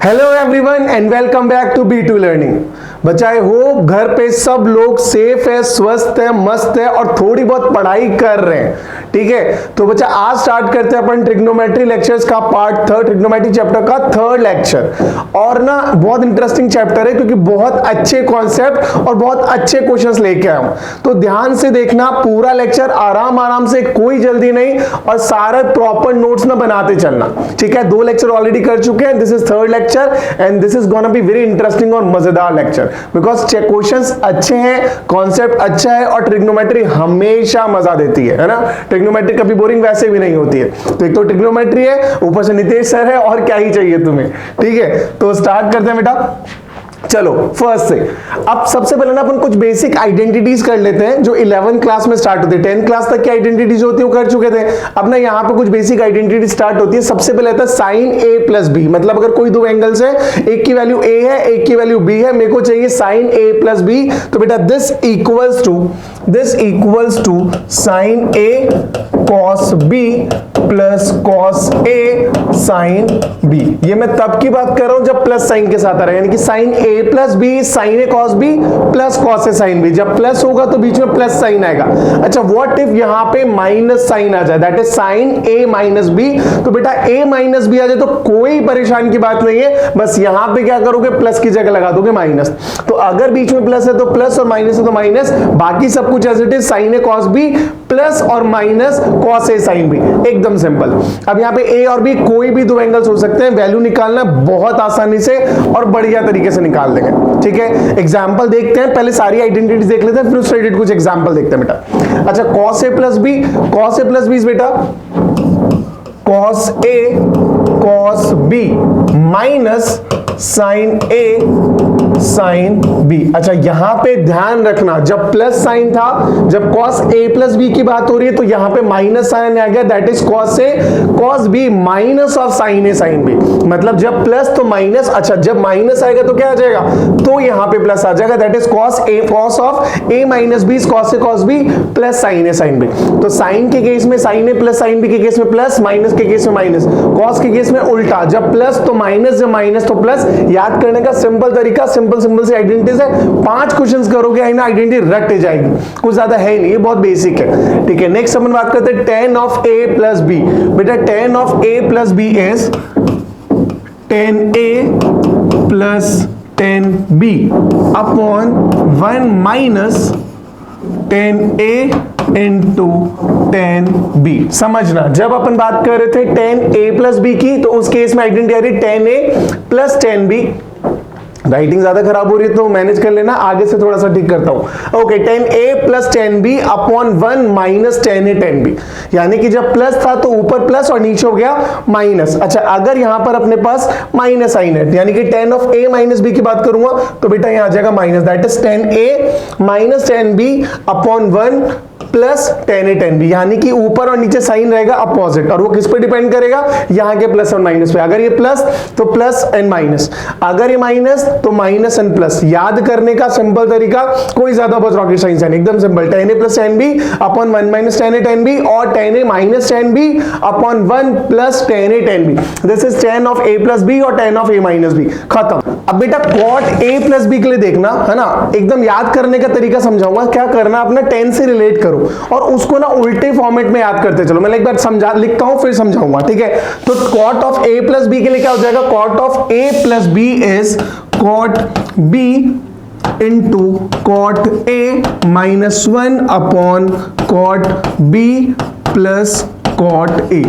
Hello everyone and welcome back to B2 learning. बच्चा I hope घर पे सब लोग सेफ है, स्वस्थ है, मस्त है और थोड़ी बहुत पढ़ाई कर रहे हैं। ठीक है, तो बच्चा आज स्टार्ट करते हैं अपन ट्रिग्नोमेट्री लेक्चर्स का पार्ट 3, ट्रिग्नोमेट्री चैप्टर का 3rd लेक्चर। और ना बहुत इंटरेस्टिंग चैप्टर है क्योंकि बहुत अच्छे कॉन्सेप्ट और बहुत अच्छे क्वेश्चंस लेके आया हूं, तो ध्यान से देखना पूरा लेक्चर, आराम आराम से, कोई जल्दी नहीं, और सारे प्रॉपर नोट्स ना बनाते चलना। ठीक है, 2 लेक्चर ऑलरेडी कर चुके हैं, this is 3rd lecture and this is gonna be very interesting और मजेदार लेक्चर बिकॉज क्वेश्चंस अच्छे हैं, कॉन्सेप्ट अच्छा है और ट्रिग्नोमेट्री हमेशा मजा देती है ना। ट्रिग्नोमेट्री कभी बोरिंग वैसे भी नहीं होती है। तो एक तो ट्रिग्नोमेट्री है, ऊपर से नितेश सर है, और क्या ही चाहिए तुम्हें। ठीक है, तो स्टार्ट करते हैं बेटा। चलो फर्स्ट से अब सबसे पहले ना अपन कुछ बेसिक आइडेंटिटीज कर लेते हैं जो 11th क्लास में स्टार्ट होती है। 10th क्लास तक की आइडेंटिटीज होती है वो कर चुके थे। अब ना यहाँ पे कुछ बेसिक आइडेंटिटी स्टार्ट होती है। सबसे पहले आता है साइन ए प्लस बी, मतलब अगर कोई दो एंगल्स है, एक की वैल्यू ए है, एक की वैल्यू बी है, मेरे को चाहिए साइन ए प्लस बी, तो बेटा this equals to sine A cos B plus cos A sine B. ये मैं तब की बात कर रहा हूं जब प्लस साइन के साथ आ रहा है, यानी कि sign A plus B sign A cos B plus cos A sine B. जब प्लस होगा तो बीच में प्लस साइन आएगा। अच्छा, व्हाट इफ यहां पे माइनस साइन आ जाए, that is sine A minus B, तो बेटा ए माइनस बी आ जाए तो कोई परेशान की बात नहीं है, बस यहां पे क्या करोगे, प्लस की जगह लगा दोगे माइनस। तो अगर बीच में प्लस है तो प्लस और माइनस है तो माइनस, बाकी सब कुछ as it is sine A cos B plus और minus cos A sine B, एकदम सिंपल। अब यहाँ पे ए और बी कोई भी दो एंगल्स हो सकते हैं, वैल्यू निकालना बहुत आसानी से और बढ़िया तरीके से निकाल देंगे। ठीक है, एग्जांपल देखते हैं, पहले सारी आइडेंटिटीज देख लेते हैं, फिर उससे रिलेटेड कुछ एग्जांपल देखते हैं बेटा। अच्छा, cos a प्लस बी बेटा cos a cos b minus sine A sine B. अच्छा, यहां पे ध्यान रखना, जब प्लस साइन था, जब cos a प्लस बी की बात हो रही है तो यहां पे माइनस साइन आ गया, that is cos a cos b minus of sine A sine B. मतलब जब प्लस तो माइनस, अच्छा जब माइनस आएगा तो क्या आ जाएगा, तो यहां पे प्लस आ जाएगा, that is cos of a minus B cos a cos b plus sine A sine B. तो साइन के केस में sine A plus sine B के केस में प्लस, माइनस के केस में माइनस, cos के केस में उल्टा, जब प्लस तो माइनस, जब माइनस तो प्लस। याद करने का सिंपल तरीका, सिंपल सी आइडेंटिटीज है, 5 क्वेश्चंस करोगे है ना, आइडेंटिटी रट जाएगी, कुछ ज्यादा है ही नहीं, ये बहुत बेसिक है। ठीक है, नेक्स्ट अपन बात करते हैं tan of a plus B. बेटा tan of a plus B is tan a plus tan b upon 1 minus tan a into tan b। समझना, जब अपन बात कर रहे थे tan a प्लस b की, तो उस केस में आइडेंटिटी आ रही tan a plus tan b। Writing ज्यादा खराब हो रही है तो मैनेज कर लेना, आगे से थोड़ा सा ठीक करता हूं। Okay, tan a plus tan b upon 1 minus tan a tan b, यानी कि जब प्लस था तो ऊपर प्लस और नीचे हो गया माइनस। अच्छा, अगर यहां पर अपने पास माइनस साइन है, यानी कि tan of a minus b की बात करूंगा तो बेटा यहां आ जाएगा minus, that is tan a minus tan b upon 1 plus tan a tan b, यानी कि ऊपर और नीचे साइन रहेगा अपोजिट, और वो किस पे डिपेंड करेगा, यहां के प्लस और माइनस पे। अगर ये प्लस तो प्लस एंड माइनस, अगर ये माइनस तो माइनस एंड प्लस। याद करने का सिंपल तरीका, कोई ज्यादा बहुत रॉकेट साइंस है, एकदम simple, tan a plus tan b upon 1 minus tan a tan b और tan a minus tan b upon 1 plus tan a tan b। This is tan of a plus b और tan of a minus b, खत्म। अब बेटा cot a plus b के लिए देखना है ना, एकदम याद करने का तरीका समझाऊंगा, क्या करना, अपना tan से रिलेट करो और उसको ना उल्टे फॉर्मेट में याद करते चलो। मैं एक बार समझा लिखता हूं फिर समझाऊंगा। ठीक है, तो cot of a plus b के लिए क्या हो जाएगा, cot of a plus b is cot b into cot a minus 1 upon cot b plus cot a,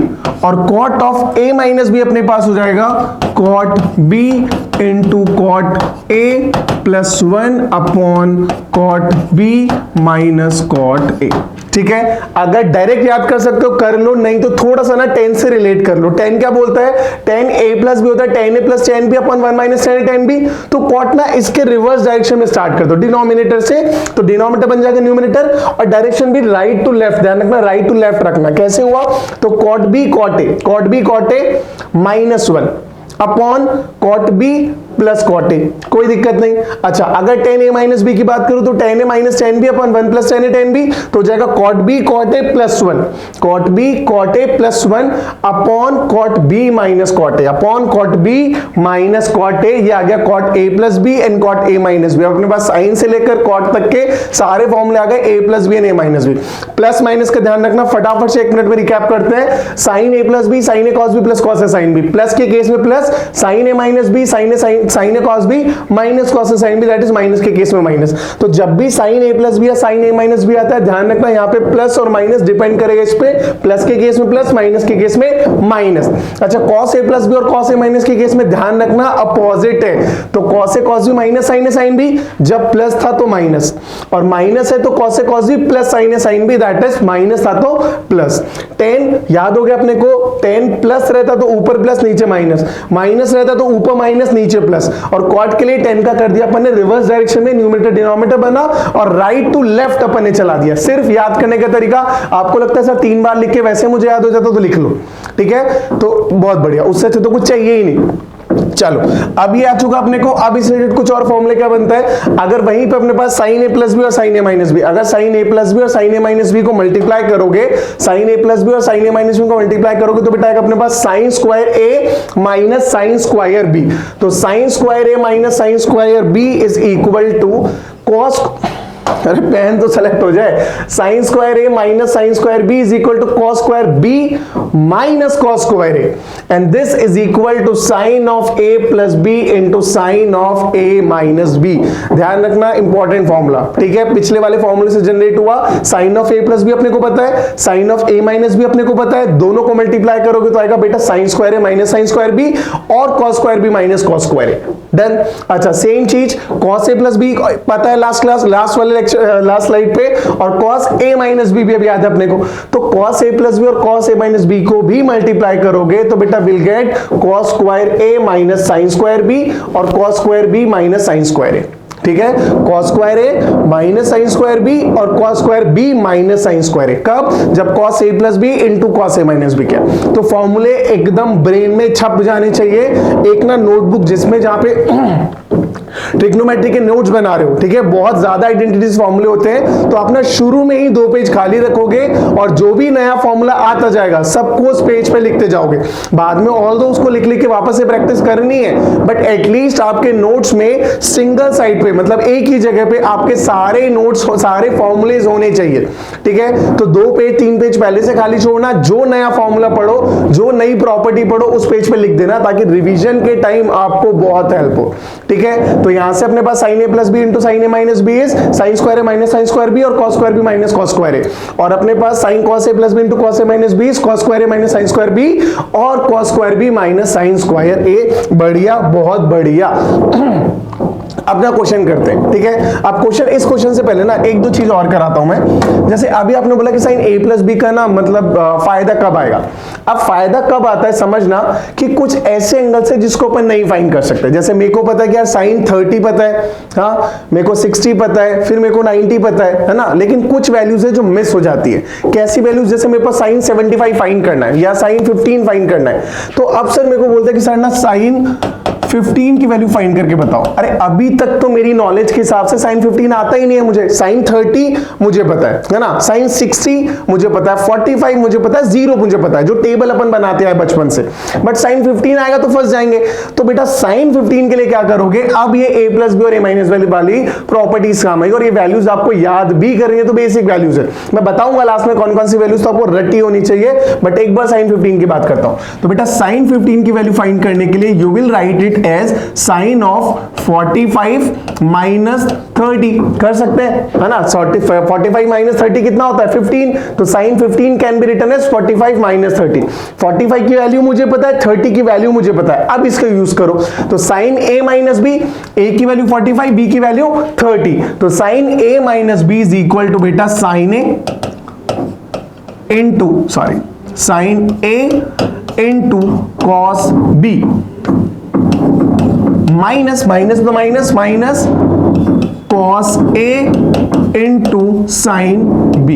और cot of a minus b अपने पास हो जाएगा cot b into cot a plus 1 upon cot b minus cot a। ठीक है, अगर direct याद कर सकते हो कर लो, नहीं तो थोड़ा सा ना tan से रिलेट कर लो। tan क्या बोलता है, tan a प्लस b होता है tan a plus tan b upon 1 minus tan a tan b। तो cot ना इसके रिवर्स डायरेक्शन में स्टार्ट कर दो, डिनोमिनेटर से, तो डिनोमिनेटर बन जाएगा न्यूमिनेटर, और डायरेक्शन भी राइट टू लेफ्ट, ध्यान रखना राइट टू लेफ्ट रखना। कैसे हुआ, तो cot b cot a minus 1 upon cot b plus cot A, कोई दिक्कत नहीं। अच्छा अगर tan a माइनस बी की बात करूं तो tan a minus tan b upon 1 plus tan a tan b, तो हो जाएगा cot b cot a plus 1, cot b cot a plus 1 upon cot b minus cot a, upon cot b minus cot a, ये आ गया cot a plus b and cot a minus b। अपने पास sign से लेकर cot तक के सारे फॉर्मूले आ गए, a plus B and a minus B. Plus minus का ध्यान रखना, फटाफट से 1 मिनट में रिकैप करते हैं। Sine a plus b sine a cos b plus cos a sin b, plus के केस में plus, sine a minus b sine a cos b minus cos a sin b, that is minus के case में minus. तो जब भी sine a plus b या sine a minus b आता है, ध्यान रखना यहाँ पे प्लस और माइनस डिपेंड करेगा इस पे, प्लस के केस में प्लस, माइनस के केस में माइनस। अच्छा cos a प्लस b और cos a माइनस के केस में ध्यान रखना अपोजिट है, तो cos a cos b minus sin a sin b, जब प्लस था तो माइनस, और माइनस है तो cos a cos b plus sin a sin b, that is minus था तो प्लस। tan याद हो गया अपने को, tan प्लस रहता तो ऊपर प्लस नीचे माइनस, माइनस रहता तो ऊपर माइनस नीचे प्लस, और cot के लिए tan का कर दिया अपन ने रिवर्स डायरेक्शन में, न्यूमरेटर डिनोमिनेटर बना और राइट टू लेफ्ट अपन ने चला दिया। सिर्फ याद करने का तरीका, आपको लगता है सर 3 बार लिख के वैसे मुझे याद हो जाता तो लिख लो, ठीक है, तो बहुत बढ़िया, उससे तो कुछ चाहिए ही नहीं। चलो अब ये आ चुका अपने को, अब इस रिलेटेड कुछ और फॉर्मूले क्या बनता है, अगर वहीं पे अपने पास साइन ए प्लस बी और साइन ए माइनस बी, अगर साइन ए प्लस बी और साइन ए माइनस बी को मल्टीप्लाई करोगे, साइन ए प्लस बी और साइन ए माइनस बी को मल्टीप्लाई करोगे तो बेटा अपने पास sine square A minus sine square B, तो sine square A minus sine square B is equal to cos, अरे पेन तो सेलेक्ट हो जाए, sine square A minus sine square B is equal to cos square B minus cos square A, and this is equal to sine of A plus B into sine of A minus B. ध्यान रखना important formula, ठीक है, पिछले वाले फॉर्मूले से generate हुआ, sine of A plus B अपने को पता है, sine of A minus B अपने को पता है, दोनों को मल्टीप्लाई करोगे तो आएगा बेटा sine square A minus sine square B और cos square B minus cos square A. Done. अच्छा सेम चीज कॉस ए प्लस बी पता है लास्ट वाले लास्ट स्लाइड पे, और कॉस ए माइनस बी भी अभी याद है अपने को, तो कॉस ए प्लस बी और कॉस ए माइनस बी को भी मल्टीप्लाई करोगे तो बेटा will get cos square A minus sine square B और cos square B minus sine square A, ठीक है, cos square A minus sine square B और cos square B minus sine square A, कब, जब cos A plus B into cos A minus B क्या। तो फॉर्मूले एकदम ब्रेन में छप जाने चाहिए, एक ना नोटबुक जिसमें जहां पे ट्रिग्नोमेट्री के नोट्स बना रहे हो, ठीक है, बहुत ज्यादा आइडेंटिटीज फॉर्मूले होते हैं, तो अपना शुरू में ही 2 पेज खाली रखोगे और जो भी नया फॉर्मूला आता जाएगा सबको उस पेज पे लिखते जाओगे। बाद में ऑल दो उसको लिख लिख के वापस से प्रैक्टिस करनी है, बट एटलीस्ट आपके नोट्स में सिंगल साइड पे, मतलब एक ही जगह पे आपके सारे नोट्स सारे फॉर्मूलेज होने चाहिए, ठीक है। तो 2 पेज 3 पेज पहले से खाली छोड़ना, जो नया फॉर्मूला पढ़ो, जो नई प्रॉपर्टी पढ़ो उस पेज पे लिख देना, ताकि रिवीजन के टाइम आपको बहुत हेल्प हो, ठीक है। तो यहां से अपने पास sine A plus B into sine A minus B is sine square A minus sine square B और cos square B minus cos square A, और अपने पास sine cos A plus B into cos A minus B is cos square A minus sine square B और cos square B minus sine square A. बढ़िया, बहुत बढ़िया। अपना question करते हैं, ठीक है। अब क्वेश्चन, इस क्वेश्चन से पहले ना 1-2 चीज और कराता हूं मैं। जैसे अभी आपने बोला कि साइन ए प्लस बी का ना मतलब फायदा कब आएगा। अब फायदा कब आता है समझना कि कुछ ऐसे एंगल से जिसको अपन नहीं फाइंड कर सकते। जैसे मेरे को पता है कि यार साइन 30 पता है, हाँ, मेरे को 60 पता है, फिर मेरे को 90 पता है ना, लेकिन कुछ वैल्यूज है जो मिस हो जाती है। कैसी वैल्यूज, जैसे मेरे पास साइन 75 फाइंड करना है या साइन 15 फाइंड करना है, तो अब सर मेरे को बोलता है कि सर ना साइन 15 की वैल्यू फाइंड करके बताओ। अरे अभी तक तो मेरी नॉलेज के हिसाब से साइन 15 आता ही नहीं है मुझे। साइन 30 मुझे पता है ना, साइन 60 मुझे पता है, 45 मुझे पता है, 0 मुझे पता है, जो टेबल अपन बनाते हैं बचपन से। बट साइन 15 आएगा तो फंस जाएंगे। तो बेटा साइन 15 के लिए क्या करोगे, अब ये a प्लस बी और a माइनस वाली प्रॉपर्टीज काम आएगी, और ये वैल्यूज आपको याद भी करनी है, तो बेसिक वैल्यूज है। मैं बताऊंगा लास्ट में कौन कौन सी वैल्यूज तो आपको रटी होनी चाहिए, बट एक बार साइन 15 की बात करता हूं। तो बेटा साइन 15 की वैल्यू फाइंड करने के लिए you will write it as sine of 45 minus 30 कर सकते हैं, है ना। 45 माइनस 30 कितना होता है 15, तो sine 15 can be written as 45 minus 30। 45 की वैल्यू मुझे पता है, 30 की वैल्यू मुझे पता है, अब इसका यूज करो। तो sine a minus B, a की वैल्यू 45, b की वैल्यू 30, तो sine a minus B is equal to बेटा sine a into sine a into cos b minus cos a into sine b।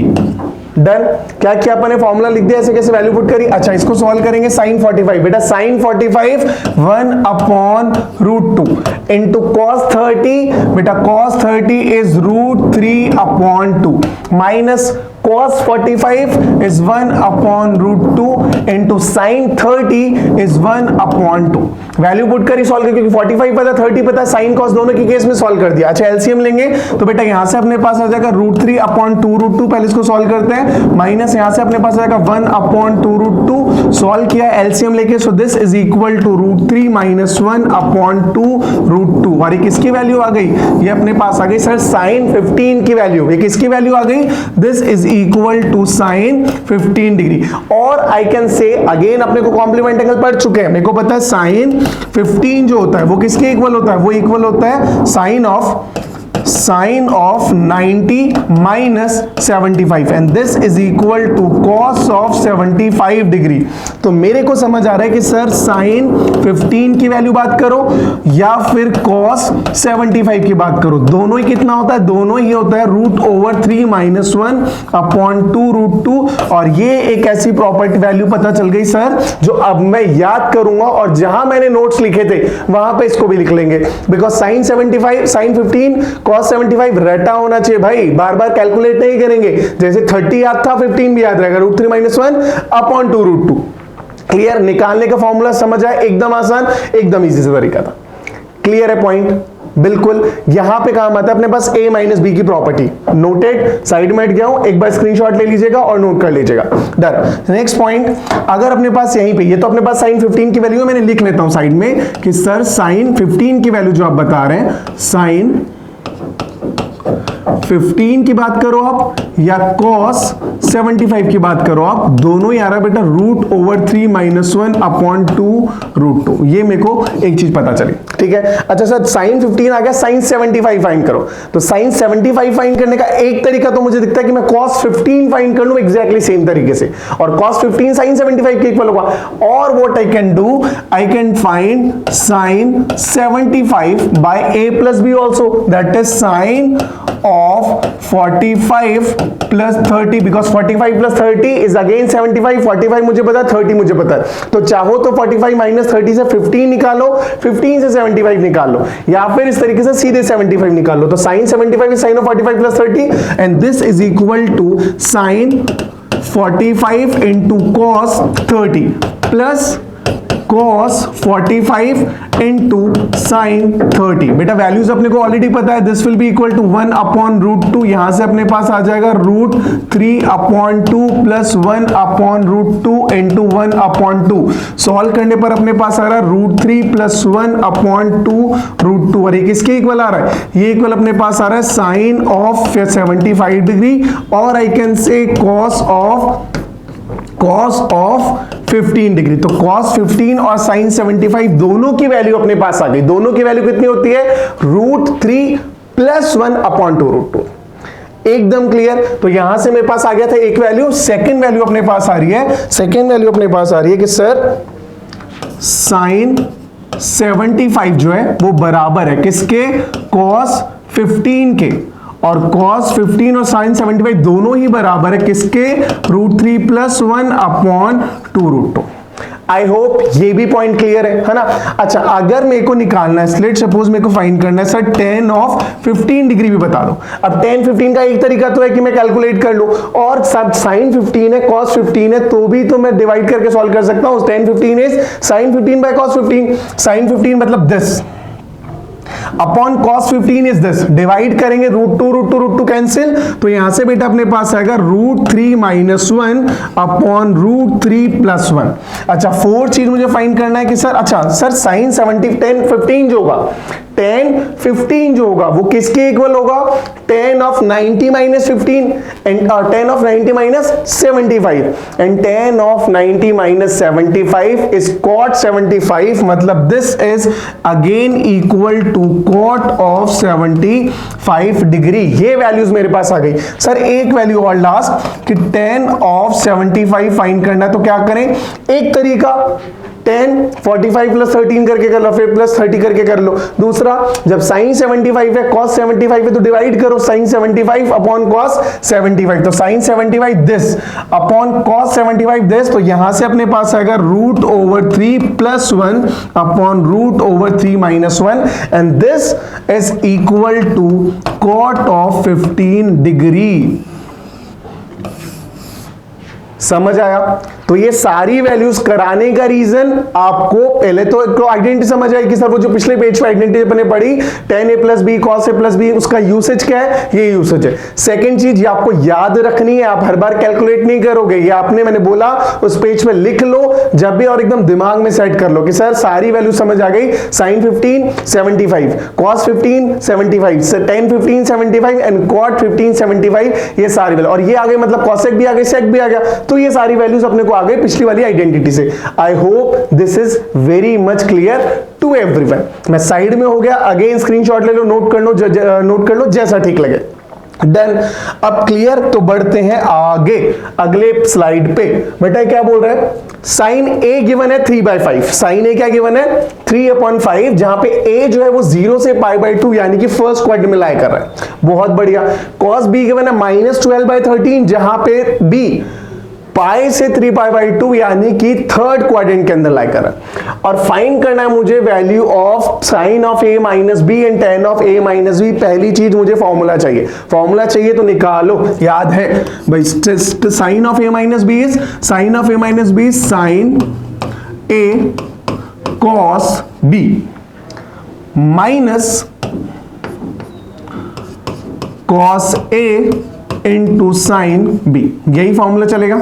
डन। क्या किया अपन ने, फॉर्मूला लिख दिया, ऐसे कैसे वैल्यू पुट करी। अच्छा इसको सॉल्व करेंगे, sin 45 बेटा sin 45 1/√2 इंटू cos 30 बेटा cos 30 is √3/2 minus cos 45 is 1/√2 into sin 30 is 1/2। Value put करी, सॉल्व करी, क्योंकि 45 पता 30 पता, sin cos दोनों के केस में सॉल्व कर दिया। अच्छा एलसीएम लेंगे तो बेटा यहां से अपने पास आ जाएगा √3/2√2, पहले इसको सॉल्व करते हैं, माइनस यहां से अपने पास आ जाएगा 1/2√2, सॉल्व किया एलसीएम लेके, so this is equal to √3 minus 1/2√2। और ये किसकी वैल्यू आ गई, ये अपने पास आ गई सर sin 15 की वैल्यू। ये किसकी वैल्यू आ गई, this is equal to sin 15 degree. और आई कैन से अगेन, अपने को कॉम्प्लीमेंट एंगल पढ़ चुके हैं, मेरे को पता है sin 15 जो होता है वो किसके इक्वल होता है, वो इक्वल होता है sin of 90 minus 75 and this is equal to cos of 75 degree. तो मेरे को समझ आ रहा है कि सर sin 15 की वैल्यू बात करो या फिर cos 75 की बात करो, दोनों ही कितना होता है, दोनों ही होता है √3 माइनस 1/2√2। और ये एक ऐसी प्रॉपर्टी वैल्यू पता चल गई सर, जो अब मैं याद करूंगा और जहां मैंने नोट्स लिखे थे वहां पे इसको भी लिख लेंगे, बिकॉज sin 15 cos 75 रटा होना चाहिए भाई, बार बार कैलकुलेट नहीं करेंगे, जैसे 30 याद था 15 भी याद रहेगा, √3 माइनस 1/2√2। क्लियर, निकालने का फॉर्मूला समझ आया, एकदम आसान, एकदम इजी से तरीका था। क्लियर है पॉइंट, बिल्कुल। यहां पे काम आता है अपने पास a माइनस बी की प्रॉपर्टी, नोटेड, साइड में हट गया हूं, एक बार स्क्रीनशॉट ले लीजिएगा और नोट कर लीजिएगा। डन। नेक्स्ट पॉइंट, अगर अपने पास यहीं पे, ये तो अपने पास sin 15 की वैल्यू मैंने लिख लेता हूं साइड में कि सर sin 15 की वैल्यू जो आप बता रहे हैं, sin 15 की बात करो आप या cos 75 की बात करो आप, दोनों ही आ रहा है बेटा √3 माइनस 1/2√2। ये मेरे को एक चीज पता चली, ठीक है। अच्छा सर sin 15 आ गया, sin 75 फाइंड करो, तो sin 75 फाइंड करने का एक तरीका तो मुझे दिखता है कि मैं cos 15 फाइंड कर लूं एग्जैक्टली सेम तरीके से, और cos 15 sin 75 के इक्वल होगा। और what I can do, I can find sin 75 by a plus b also, that is sin of 45 plus 30, because 45 plus 30 is again 75, 45 मुझे पता है, 30 मुझे पता है, तो चाहो तो 45 माइनस 30 से 15 निकालो, 15 से 75 निकाल लो, या फिर इस तरीके से सीधे 75 निकाल लो। तो sin 75 is sin of 45 plus 30 and this is equal to sin 45 into cos 30 plus cos 45 into sin 30। बेटा वैल्यूज अपने को ऑलरेडी पता है, this will be equal to 1/√2, यहां से अपने पास आ जाएगा √3/2 प्लस 1/√2 इंटू 1/2। सॉल्व करने पर अपने पास आ रहा है √3 प्लस 1/2√2। और ये किसके इक्वल आ रहा है, ये इक्वल अपने पास आ रहा है साइन ऑफ 75 डिग्री, और आई कैन से cos ऑफ 15 डिग्री। तो cos 15 और sin 75 दोनों की वैल्यू अपने पास आ गई, दोनों की वैल्यू कितनी होती है, √3 प्लस 1/2√2। एकदम क्लियर। तो यहां से मेरे पास आ गया था एक वैल्यू, सेकंड वैल्यू अपने पास आ रही है, सेकंड वैल्यू अपने पास आ रही है कि सर sin 75 जो है वो बराबर है किसके, cos 15 के, और cos 15 और sin 75 दोनों ही बराबर है किसके, √3 प्लस 1/2√2। आई होप ये भी पॉइंट क्लियर है ना। अच्छा अगर मेरे को निकालना है, लेट सपोज मेरे को फाइंड करना है सर tan ऑफ 15 डिग्री भी बता दो। अब tan 15 का एक तरीका तो है कि मैं कैलकुलेट कर लूं, और सब sin 15 है cos 15 है तो भी तो मैं डिवाइड करके सॉल्व कर सकता हूं। tan 15 is sin 15 by cos 15, sin 15 मतलब this upon cos 15 is this, divide करेंगे √2 कैंसिल, तो यहां से बेटा अपने पास आएगा √3 माइनस 1 अपॉन √3 प्लस 1। अच्छा फोर्थ चीज मुझे फाइंड करना है कि सर, अच्छा सर sin 10 15 जो होगा, tan 15 जो होगा वो किसके इक्वल होगा, tan of 90 minus 15 and tan of 90 minus 75, and tan of 90 minus 75 is cot 75, मतलब this is again equal to cot of 75 degree. ये वैल्यूज मेरे पास आ गई। सर एक वैल्यू और लास्ट कि tan ऑफ 75 फाइंड करना है, तो क्या करें, एक तरीका 10 45 प्लस 13 करके कर लो, फिर प्लस 30 करके कर लो। दूसरा, जब साइन 75 है कॉस 75 है तो डिवाइड करो साइन 75 अपॉन कॉस 75, तो sine 75 this upon cos 75 this, तो यहां से अपने पास आएगा रूट ओवर 3 प्लस 1 अपॉन root over 3 minus 1, and this is equal to cot of 15 degree. समझ आया? तो ये सारी वैल्यूज कराने का रीजन आपको पहले तो आइडेंटिटी समझ आई कि सर वो जो पिछले पेज पे आइडेंटिटी अपने पढ़ी tan a plus B cos a plus B, उसका यूसेज क्या है? ये यूसेज है। सेकंड चीज ये आपको याद रखनी है, आप हर बार कैलकुलेट नहीं करोगे, ये आपने मैंने बोला उस पेज पे लिख लो जब भी और एकदम दिमाग में सेट कर लो कि सर सारी वैल्यू समझ आ गई, sin 15 75, cos 15 75, tan 15 75 and cot 15 75, ये सारी वैल्यू, और ये आ गई मतलब cosec भी आ गई, sec भी आ गया, तो ये सारी वैल्यूज अपने को आ गई पिछली वाली आइडेंटिटी से। I hope this is very much clear to everyone. मैं साइड में हो गया, अगेन स्क्रीनशॉट ले लो, नोट कर लो जैसा ठीक लगे। डन। अब क्लियर, तो बढ़ते हैं आगे अगले स्लाइड पे। बेटा क्या बोल रहा है? साइन ए गिवन है 3/5, साइन ए क्या गिवन है? 3/5, जहां पे ए जो है वो 0 से π/2 यानी कि फर्स्ट क्वाड्रेंट में लाई कर रहा है, बहुत बढ़िया। कॉस बी गिवन है -12/13, जहां पे बी पाई से 3π/2 यानी कि थर्ड क्वाड्रेंट के अंदर लाई कर रहा है, और फाइंड करना है मुझे value of sine of a minus B and tan of a minus B. पहली चीज मुझे फॉर्मूला चाहिए, फॉर्मूला चाहिए तो निकालो, याद है भाई, sine of a minus B is sine of a minus B sine a cos b minus cos a into sine b, यही फॉर्मूला चलेगा,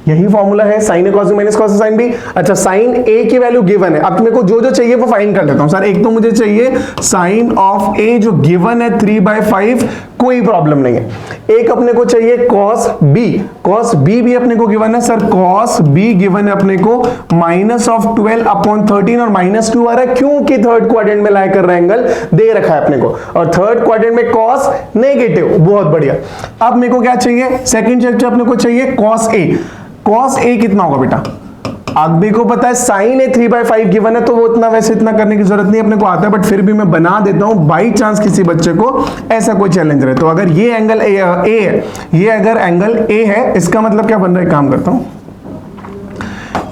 यही फॉर्मूला है sine A cos B minus cos sine B. अच्छा, sine A की value given है, अब मेरे को जो जो चाहिए वो फाइंड कर लेता हूं। सर एक तो मुझे चाहिए साइन ऑफ ए जो गिवन है 3/5, कोई प्रॉब्लम नहीं है। एक अपने को चाहिए कॉस बी भी अपने को गिवन है, सर कॉस बी गिवन है अपने को -12/13 और -2 आ रहा है क्योंकि थर्ड क्वाड्रेंट में लाई कर रहा है, एंगल दे रखा है अपने को, और थर्ड क्वाड्रेंट में कॉस नेगेटिव, बहुत बढ़िया। अब मेरे को क्या चाहिए? सेकंड चैप्टर अपने को चाहिए कॉस ए कितना होगा बेटा? आप भी को पता है साइन ए 3/5 गिवन है, तो वो इतना करने की जरूरत नहीं अपने को आता है, बट फिर भी मैं बना देता हूं बाई चांस किसी बच्चे को ऐसा कोई चैलेंज रहे। तो अगर ये एंगल ए है, ये अगर एंगल ए है, इसका मतलब क्या बन रहा है? काम करता हूं,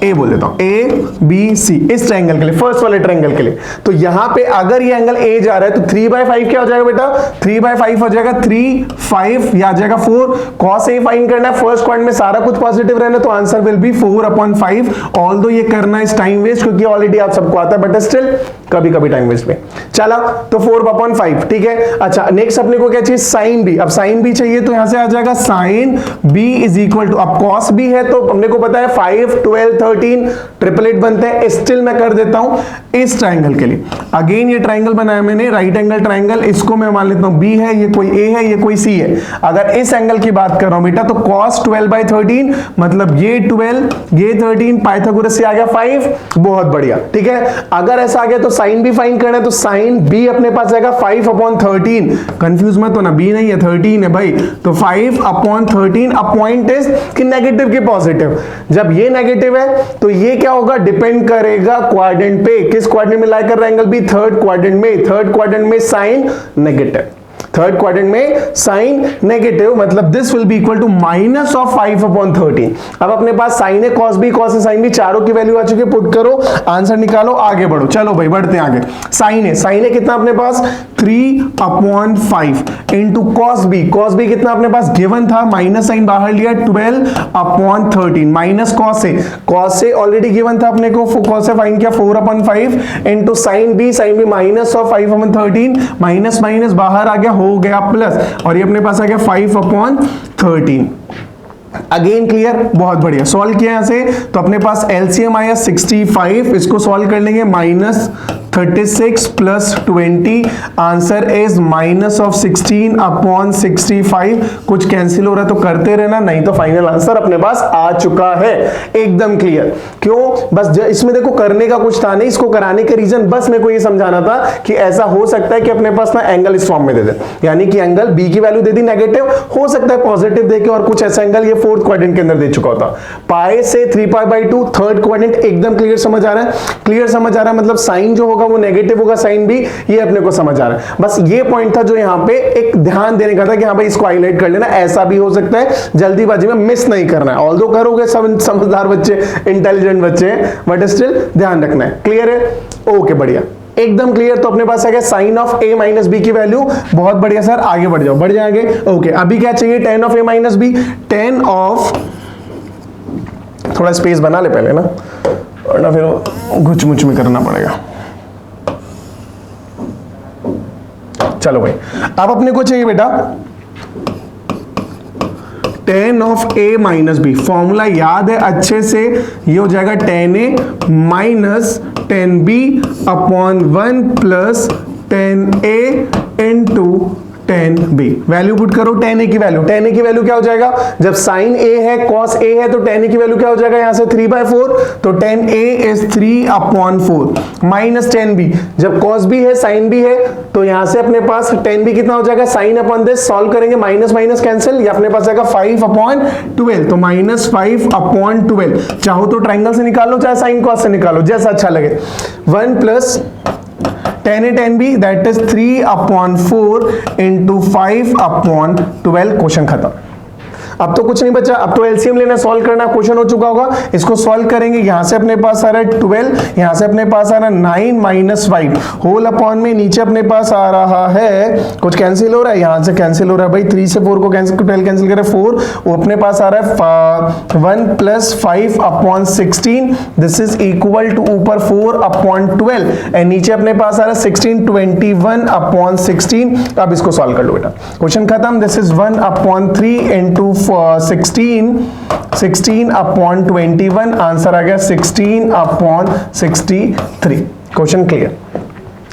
ए बोल देता हूं, ए बी सी, इस ट्रायंगल के लिए, फर्स्ट वाले ट्रायंगल के लिए। तो यहां पे अगर ये एंगल ए जा रहा है तो 3/5 क्या हो जाएगा बेटा? 3/5 हो जाएगा 3, 5 या आ जाएगा 4। cos ए फाइंड करना है, फर्स्ट क्वाड्रेंट में सारा कुछ पॉजिटिव रहना, तो आंसर विल बी 4/5। ऑल्दो ये करना इस टाइम वेस्ट क्योंकि ऑलरेडी आप सबको आता है, बट स्टिल कभी कभी टाइम वेस्ट में चला, तो 4/5, ठीक है। अच्छा, नेक्स्ट अपने को क्या चाहिए? Sine B. अब साइन बी चाहिए तो यहां से आ जाएगा sine B is equal to, अब cos बी है तो अपने को पता है 5, 12, 13 ट्रिपलेट बनते हैं, स्टिल मैं कर देता हूं इस ट्रायंगल के लिए। अगेन ये ट्रायंगल बनाया मैंने, राइट एंगल ट्रायंगल, इसको मैं मान लेता हूं बी है, ये कोई ए है, ये कोई सी है। अगर इस एंगल की बात कर रहा हूं बेटा तो cos 12/13 मतलब ये 12, ये 13, पाइथागोरस से आ गया 5, बहुत बढ़िया, ठीक है। अगर ऐसा आ गया तो साइन बी फाइंड करना है, तो साइन बी अपने पास आएगा 5/13, कंफ्यूज मत होना, बी नहीं है 13 है भाई, तो 5/13। अब पॉइंट इज कि नेगेटिव की पॉजिटिव, जब ये नेगेटिव है तो ये क्या होगा? डिपेंड करेगा क्वाड्रेंट पे, किस क्वाड्रेंट में लाई कर रहा है एंगल बी? थर्ड क्वाड्रेंट में। थर्ड क्वाड्रेंट में साइन नेगेटिव, थर्ड क्वाड्रेंट में साइन नेगेटिव, मतलब this will be equal to -5/13। अब अपने पास साइन है, cos B, cos sine B, चारों की वैल्यू आ चुकी है, पुट करो, आंसर निकालो, आगे बढ़ो। चलो भाई बढ़ते हैं आगे। साइन है कितना अपने पास? 3/5 इंटू cos बी कितना अपने पास गिवन था? माइनस साइन बाहर लिया, 12/13 minus cos A already given था अपने को, cos ए फाइंड किया 4/5 into sine B -5/13 minus minus बाहर आ गया, हो गया प्लस, और ये अपने पास आ गया 5/13। अगेन क्लियर, बहुत बढ़िया। सॉल्व किया यहां से तो अपने पास एलसीएम आया 65, इसको सॉल्व कर लेंगे -36 + 20, आंसर इज -16/65। कुछ कैंसिल हो रहा है तो करते रहना, नहीं तो फाइनल आंसर अपने पास आ चुका है, एकदम क्लियर। क्यों? बस इसमें देखो करने का कुछ था नहीं, इसको कराने के रीजन बस मेरे को ये समझाना था कि ऐसा हो सकता है कि अपने पास ना एंगल इस फॉर्म में दे दे, यानी कि एंगल बी की वैल्यू दे दी नेगेटिव, हो सकता है पॉजिटिव देके और कुछ ऐसा एंगल ये फोर्थ क्वाड्रेंट के अंदर दे चुका होता। पाई से 3π/2 थर्ड क्वाड्रेंट, एकदम क्लियर समझ आ रहा है? क्लियर समझ आ रहा है, मतलब साइन जो होगा वो नेगेटिव होगा, साइन भी, ये अपने को समझ आ रहा है। बस ये पॉइंट था जो यहाँ पे एक ध्यान देने का था कि हाँ भाई इसको हाईलाइट कर लेना, ऐसा भी हो सकता है, जल्दीबाजी में मिस नहीं करना है। ऑल्दो करोगे, सब समझदार बच्चे, इंटेलिजेंट बच्चे हैं, बट स्टिल ध्यान रखना है। क्लियर है? ओके, बढ़िया, एकदम क्लियर। तो अपने पास है sine of a minus B की वैल्यू, बहुत बढ़िया सर, आगे बढ़ जाओ, बढ़ जाएंगे। ओके, अभी क्या चाहिए? tan of a minus B, tan of, थोड़ा स्पेस बना ले पहले ना, वरना फिर घुच मुच में करना पड़ेगा। चलो भाई, अब अपने को चाहिए बेटा tan of a minus B, formula याद है अच्छे से, ये हो जाएगा tan a minus tan b upon 1 plus tan a into tan b। Value put करो tan a की वैल्यू, tan a की वैल्यू क्या हो जाएगा? जब sin a है, cos a है, तो tan a की वैल्यू क्या हो जाएगा? यहां से 3/4, तो tan a is 3/4 minus tan b, जब cos b है, sin b है, तो यहां से अपने पास tan b कितना हो जाएगा? sin अपॉन दिस, सॉल्व करेंगे, माइनस माइनस कैंसिल, ये अपने पास आएगा 5/12, तो माइनस 5/12। चाहो तो ट्राइंगल से निकालो, चाहे साइन cos से निकालो, जैसा अच्छा लगे। 1 plus tan a tan b, that is 3/4 into 5/12, question खत्म। अब तो कुछ नहीं बचा, अब तो एलसीएम लेना, सॉल्व करना, क्वेश्चन हो चुका होगा। इसको सॉल्व करेंगे, यहां से अपने पास आ रहा है 12, यहां से अपने पास आ रहा है 9 माइनस 5 होल अपॉन में, नीचे अपने पास आ रहा है, कुछ कैंसिल हो रहा है, यहां से कैंसिल हो रहा है भाई, 3 से 4 को कैंसिल, 12 कैंसिल करें 4, वो अपने पास आ रहा है 1 plus 5/16, this is equal to ऊपर 4/12 एंड नीचे अपने पास आ रहा है 16, 21/16। अब इसको सॉल्व कर लो बेटा, क्वेश्चन खत्म। दिस इज 1/3 इंटू 16/21, आंसर आ गया 16/63। Question clear?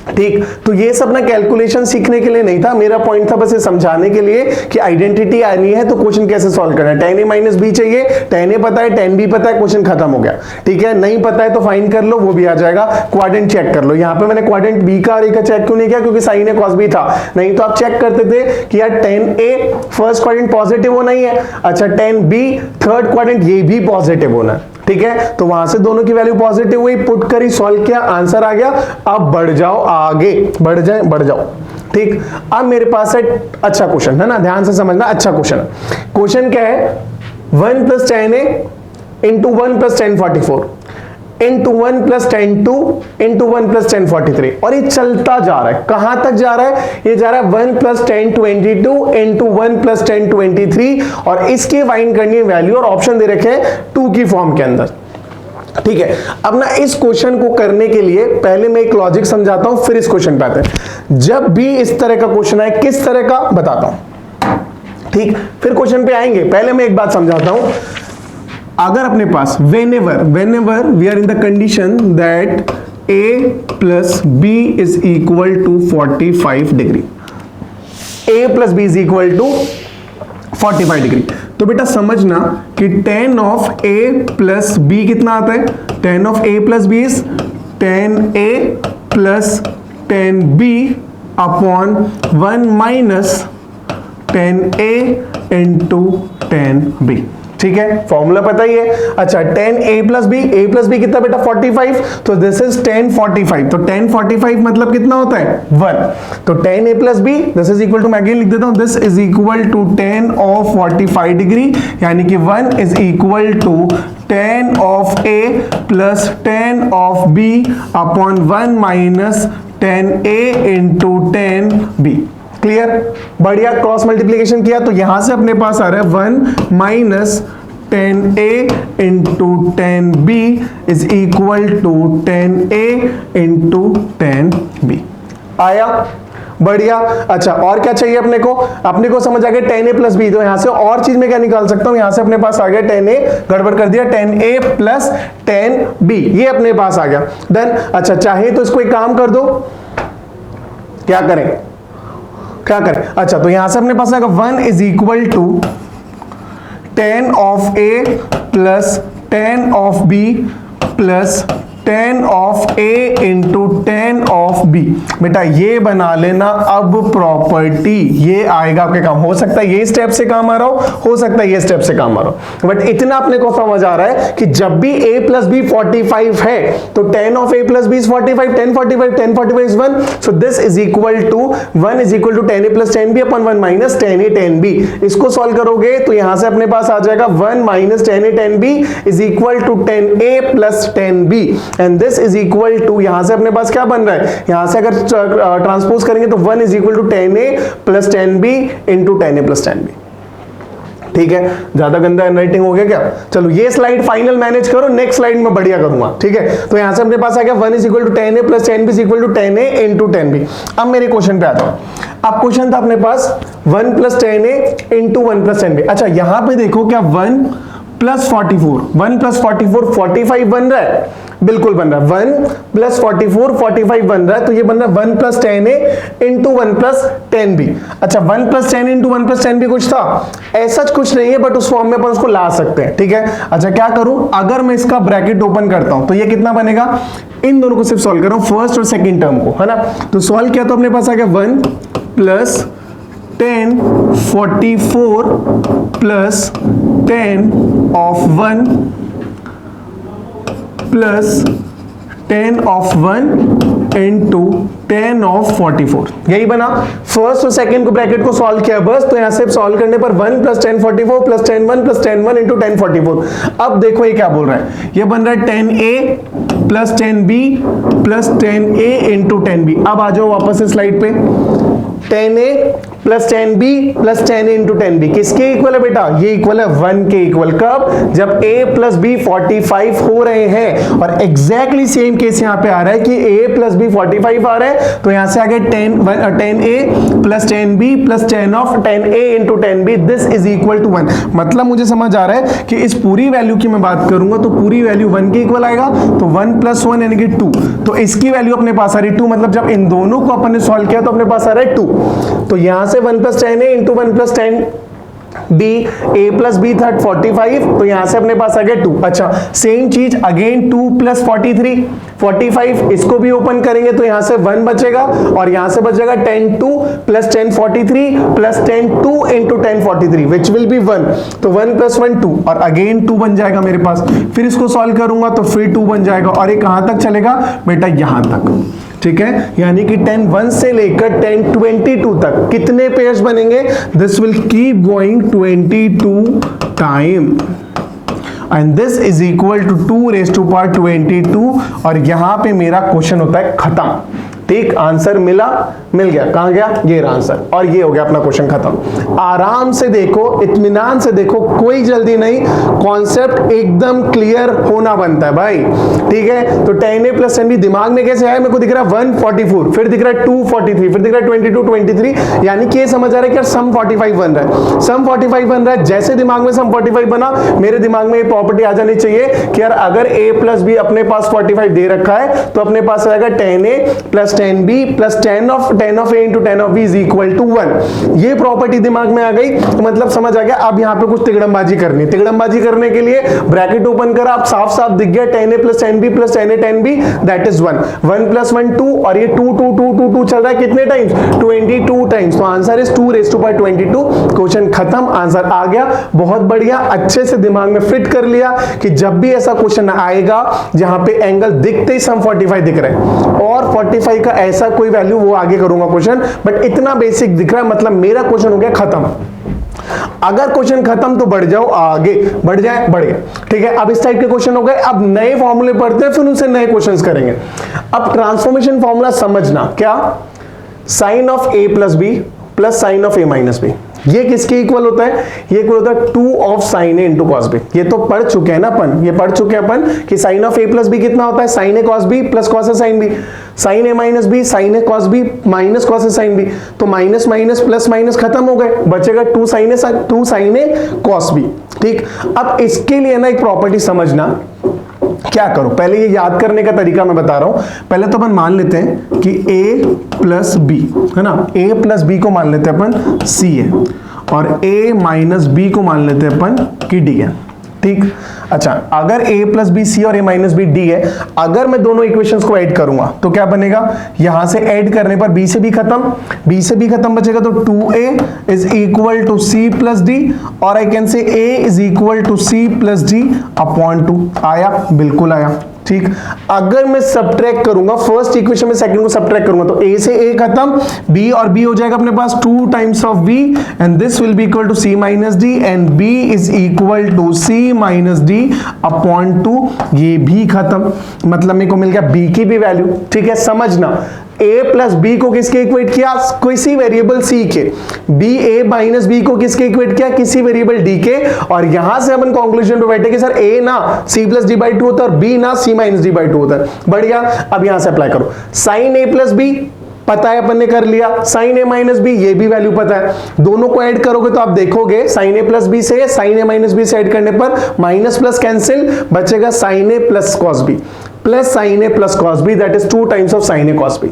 ठीक, तो ये सब ना कैलकुलेशन सीखने के लिए नहीं था, मेरा पॉइंट था बस ये समझाने के लिए कि आइडेंटिटी आनी है तो क्वेश्चन कैसे सॉल्व करना है। tan a माइनस बी चाहिए, tan a पता है, tan b पता है, क्वेश्चन खत्म हो गया। ठीक है, नहीं पता है तो फाइंड कर लो, वो भी आ जाएगा। क्वाड्रेंट चेक कर लो, यहाँ पे मैंने क्वाड्रेंट बी का और a का चेक क्यों नहीं किया? क्योंकि साइन है, cos b था, नहीं तो आप चेक करते थे कि यार tan a first quadrant positive होना ही है, अच्छा tan b थर्ड क्वाड्रेंट ये भी पॉजिटिव होना है। ठीक है, तो वहां से दोनों की वैल्यू पॉजिटिव हुई, पुट करी, सॉल्व किया, आंसर आ गया। अब बढ़ जाओ आगे, बढ़ जाओ। ठीक, अब मेरे पास है अच्छा क्वेश्चन है ना, ध्यान से समझना, अच्छा क्वेश्चन है। क्वेश्चन क्या है? 1 plus tan a into 1 plus tan 44 into 1 plus tan 2 into 1 plus tan 43, और ये चलता जा रहा है। कहां तक जा रहा है? ये जा रहा है 1 plus tan 22 into 1 plus tan 23, और इसकी फाइंड करनी है वैल्यू, और ऑप्शन दे रखे हैं 2 की फॉर्म के अंदर। ठीक है, अब ना इस क्वेश्चन को करने के लिए पहले मैं एक लॉजिक समझाता हूं, फिर इस क्वेश्चन पे आते हैं। जब भी इस तरह का क्वेश्चन आए, किस तरह का बताता हूं, ठीक, फिर क्वेश्चन पे आएंगे। पहले मैं एक बात समझाता हूं, अगर अपने पास whenever we are in the condition that a plus b is equal to 45 degree, a plus b is equal to 45 degree, तो बेटा समझना कि tan of a plus b कितना आता है? tan of a plus b is tan a plus tan b upon 1 minus tan a into tan b। ठीक है, formula पता ही है। अच्छा, tan a प्लस b कितना बेटा? 45, तो दिस इज tan 45, तो tan 45 मतलब कितना होता है? 1, तो tan a plus b this is equal to, मैं अगेन लिख देता हूं, this is equal to tan of 45 degree, यानी कि 1 is equal to tan of a plus tan of b upon 1 minus tan a into tan b। Clear? बढ़िया, cross multiplication किया तो यहां से अपने पास आ रहा है 1 minus tan a into tan b is equal to tan a into tan b। आया? बढ़िया। अच्छा, और क्या चाहिए अपने को? अपने को समझ आ गया tan a प्लस b, तो यहां से और चीज में क्या निकाल सकता हूं? यहां से अपने पास आ गया tan a, गड़बड़ कर दिया, tan a plus tan b, ये अपने पास आ गया। डन। अच्छा, चाहे तो इसको एक काम कर दो, क्या करें? अच्छा, तो यहां से अपने पास आएगा 1 is equal to tan of a plus tan of b plus tan of A into tan of B। बेटा ये बना लेना अब प्रॉपर्टी, ये आएगा आपके काम। हो सकता है ये स्टेप से काम आ रहा हो सकता है ये स्टेप से काम आ रहा हो, बट इतना अपने को समझ आ रहा है कि जब भी A प्लस बी 45 है तो tan of A plus B is 45, tan 45 is 1, so this is equal to 1 is equal to tan A plus tan B upon 1 minus tan A tan B। इसको सॉल्व करोगे तो यहां से अपने पास आ जाएगा 1 minus tan A tan B is equal to tan A plus tan B, and this is equal to, यहां से अपने पास क्या बन रहा है, यहां से अगर ट्रांसपोज करेंगे तो 1 is equal to tan A plus tan B into tan A plus tan B। ठीक है, ज्यादा गंदा राइटिंग हो गया क्या? चलो ये स्लाइड फाइनल मैनेज करो, नेक्स्ट स्लाइड में बढ़िया करूंगा। ठीक है, तो यहां से अपने पास आ गया 1 is equal to tan A plus tan B is equal to tan A into tan B। अब मेरे क्वेश्चन पे आता हूं। अब क्वेश्चन था अपने पास 1 plus tan A into 1 plus tan B। अच्छा यहां पे देखो क्या 1 प्लस 44, 1 प्लस 44 45 बन रहा है, बिल्कुल बन रहा है। 1 प्लस 44 45 बन रहा है, तो ये बन रहा है 1 plus tan A into 1 plus tan B। अच्छा 1 plus tan into 1 plus tan B कुछ था, ऐसा कुछ नहीं है, बट उस फॉर्म में अपन उसको ला सकते हैं। ठीक है, अच्छा क्या करूं, अगर मैं इसका ब्रैकेट ओपन करता हूं तो ये कितना बनेगा, इन दोनों को सिर्फ सॉल्व कर रहा हूं, फर्स्ट और सेकेंड टर्म को, है ना। तो सॉल्व किया तो अपने पास आ गया 1 plus tan 44 plus tan of 1 plus tan of 1 into tan of 44, यही बना। फर्स्ट और सेकंड को ब्रैकेट को सॉल्व किया बस, तो यहां से सॉल्व करने पर 1 plus tan 44 plus tan 1 plus tan 1 into tan 44। अब देखो ये क्या बोल रहा है, ये बन रहा है tan A plus tan B plus tan A into tan B। अब आ जाओ वापस से स्लाइड पे, tan A plus tan B plus tan A into tan B किसके इक्वल है बेटा, ये इक्वल है 1 के इक्वल। कब, जब A प्लस B 45 हो रहे हैं, और एग्जैक्टली सेम केस यहां पे आ रहा है कि A प्लस B 45 आ रहा है, तो यहां से आ गया tan A plus tan B plus tan of tan A into tan B, this is equal to 1। मतलब मुझे समझ आ रहा है कि इस पूरी वैल्यू की मैं बात करूंगा तो पूरी वैल्यू 1 के इक्वल आएगा, तो 1 प्लस 1 यानी कि 2, तो इसकी वैल्यू अपने पास आ रही 2, मतलब जब इन दोनों को अपन ने सॉल्व किया तो अपने पास आ रहा है 2। तो यहां से 1 plus tan A into 1 plus tan B, A plus B था 45, तो यहां से अपने पास आ गया 2। अच्छा सेम चीज अगेन 2 प्लस 43 45, इसको भी ओपन करेंगे तो यहां से 1 बचेगा, और यहां से बचेगा tan 2 plus tan 43 plus tan 2 into tan 43 which will be 1, तो 1 प्लस 1 2, और अगेन 2 बन जाएगा मेरे पास। फिर इसको सॉल्व करूंगा तो फिर 2 बन जाएगा, और ये कहां तक चलेगा बेटा, यहां तक। ठीक है, यानी कि tan 1 से लेकर tan 22 तक कितने पेयर्स बनेंगे, this will keep going 22 time, and this is equal to 2 raise to power 22, और यहां पे मेरा क्वेश्चन होता है खत्म। ठीक, आंसर मिल गया, कहां गया, ये रहा आंसर, और ये हो गया अपना क्वेश्चन खत्म। आराम से देखो, इत्मीनान से देखो, कोई जल्दी नहीं, कॉन्सेप्ट एकदम क्लियर होना बनता है भाई। ठीक है, तो tan A plus tan B दिमाग में कैसे आया, मेरे को दिख रहा है 144, फिर दिख रहा है 243, फिर दिख रहा है 22 23, यानी कि ये समझ आ रहा है कि यार सम 45 बन रहा है, सम 45 बन रहा है। जैसे दिमाग में सम 45 बना, मेरे दिमाग में ये प्रॉपर्टी आ जानी चाहिए कि यार अगर A प्लस B अपने पास 45 दे रखा है, तो अपने पास आएगा tan A plus tan B plus tan of A into tan of B is equal to 1। ये प्रॉपर्टी दिमाग में आ गई, तो मतलब समझ आ गया। अब यहाँ पे कुछ तिगड़मबाजी करनी, तिगड़मबाजी करने के लिए ब्रैकेट ओपन करा, आप साफ साफ दिख गया tan A plus tan B plus tan A tan B that is 1, 1 plus 1 2, और ये 2 2 2 2 2 चल रहा है कितने टाइम्स, 22 टाइम्स, तो answer is 2 raise to power 22। Question खत्म, आंसर आ गया, बहुत बढ़िया, अच्छे से दिमाग में फिट कर लिया कि जब भी ऐसा क्वेश्चन आएगा जहां पे एंगल दिखते ही सम 45 दिख रहा है और 45 का ऐसा कोई वैल्यू, वो आगे करूंगा क्वेश्चन, बट इतना बेसिक दिख रहा है, मतलब मेरा क्वेश्चन हो गया खत्म। अगर क्वेश्चन खत्म तो बढ़ जाओ आगे, बढ़ जाए बढ़ गए। ठीक है, अब इस टाइप के क्वेश्चन हो गए, अब नए फॉर्मूले पढ़ते हैं, फिर उनसे नए क्वेश्चंस करेंगे। अब ट्रांसफॉर्मेशन फॉर्मूला समझना, क्या, sine of A plus B plus sine of A minus B, ये किसके इक्वल होता है, ये इक्वल होता है 2 of sine A into cos B। ये तो पढ़ चुके हैं ना अपन, ये पढ़ चुके हैं अपन कि sine of A plus B कितना होता है, sine A cos B plus cos A sine B, sine A minus B sine A cos B minus cos A sine B, तो माइनस माइनस प्लस माइनस खत्म हो गए, बचेगा 2 sign A cos B। ठीक, अब इसके लिए ना एक प्रॉपर्टी समझना, क्या करो, पहले ये याद करने का तरीका मैं बता रहा हूं। पहले तो अपन मान लेते हैं कि A प्लस B है ना, A प्लस B को मान लेते हैं अपन C है, और A माइनस B को मान लेते हैं अपन कि D है। ठीक। अच्छा, अगर a प्लस बी सी और a माइनस बी डी है, अगर मैं दोनों इक्वेशंस को ऐड करूंगा तो क्या बनेगा, यहां से ऐड करने पर b से b खत्म बचेगा, तो 2a is equal to c plus D, और I can say a is equal to c plus D upon 2। आया, बिल्कुल आया, ठीक। अगर मैं सब्ट्रैक्ट करूंगा फर्स्ट इक्वेशन में सेकंड को सब्ट्रैक्ट करूंगा तो a से a खत्म, b और b हो जाएगा अपने पास 2 times of b and this will be equal to c minus D and b is equal to c minus D upon 2। ये भी खत्म, मतलब मेरे को मिल गया b की भी वैल्यू, ठीक है। समझना, a प्लस बी को किसके इक्वेट किया, किसी वेरिएबल c के, b a माइनस बी को किसके इक्वेट किया, किसी वेरिएबल d के, और यहां से अपन कंक्लूजन पे बैठे कि सर a ना c प्लस डी बाई 2 होता है और b ना c माइनस डी बाई 2 होता है। बढ़िया, अब यहां से अप्लाई करो, साइन a प्लस बी पता है अपन ने कर लिया, साइन a माइनस बी ये भी वैल्यू पता है, दोनों को ऐड करोगे तो आप देखोगे साइन a प्लस बी से साइन a माइनस बी से ऐड करने पर माइनस प्लस कैंसिल, बचेगा sine a plus cos B plus sine a plus cos B, that is 2 times of sine a cos B,